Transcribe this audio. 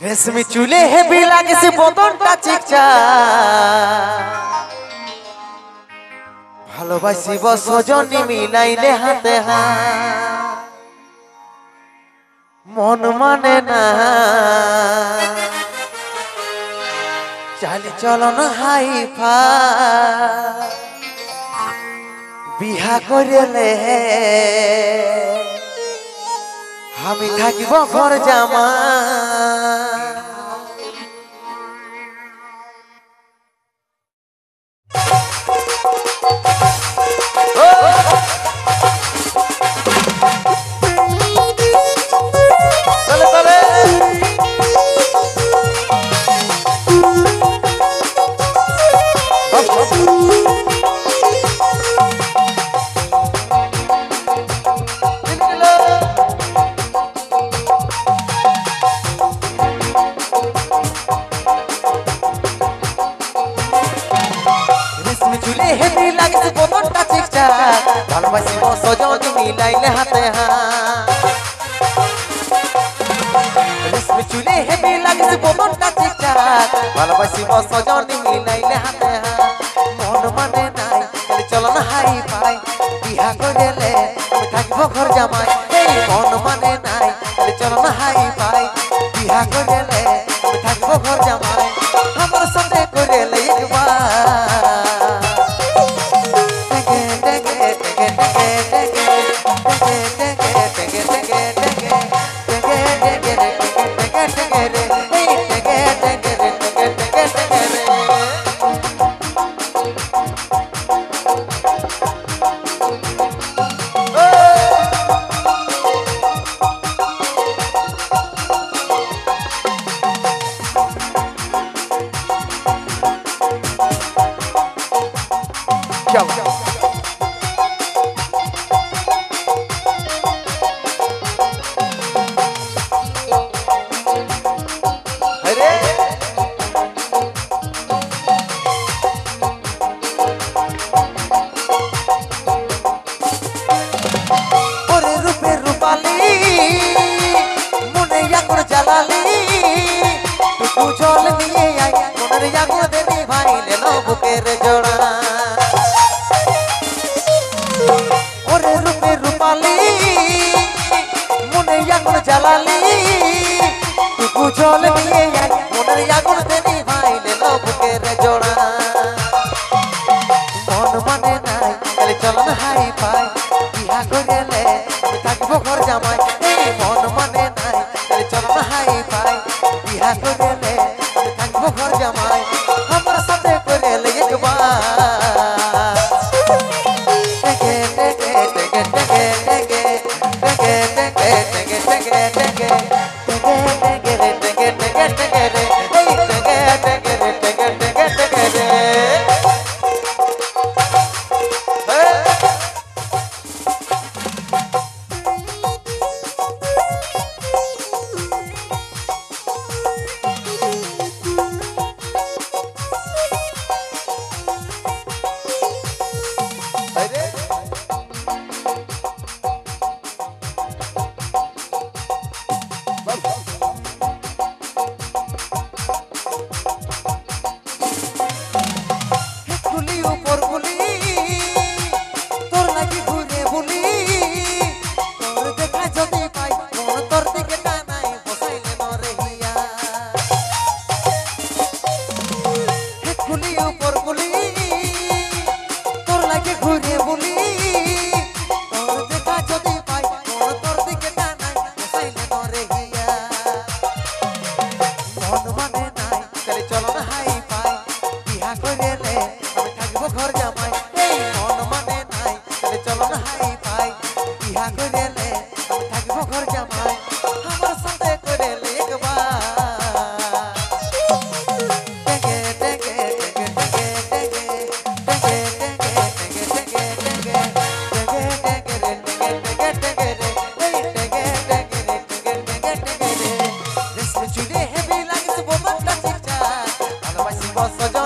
रेशमी चूले हेवी लागे से बदनটা চিকচা ভালোবাসিব সজনী মিলাইলে হাতে হাত মন মানে না চালি চলন হাইফা বিহা করিলে আমি থাকিব ঘর জামা हेवी लागे से बदनটা চিকচা ভালোবাসিব সজনী মিলাইলে হাতে হাত रेशमी चूले हेवी लागे से बदनটা চিকচা ভালোবাসিব সজনী মিলাইলে হাতে হাত মন মানে নাই চলো না হাই ফাই বিহা করিলে আমি থাকিব ঘর জামাই এই মন মানে নাই চলো না হাই ফাই বিহা করিলে আমি থাকিব ঘর জামাই আমার সাথে করিলে একবার जल दिए मोनर जागो देनी भाई ले लो बुकेर जोड़ा ओरे रूपे रूपाली मोने जागो जलाली तू जल दिए मोनर जागो देनी भाई ले लो बुकेर जोड़ा मन माने नाई खाली चलन हाई पाई बिहा करिले আমি থাকিব ঘর জামাই এই মন মানে নাই খালি চलन हाई पाई बिहा करिले घर जमाई हमारे साथे करेले एक बार टेके टेके टेके टेके टेके टेके टेके टेके टेके टेके टेके टेके टेके रे टेके टेके रे टेके टेके टेके रे Boss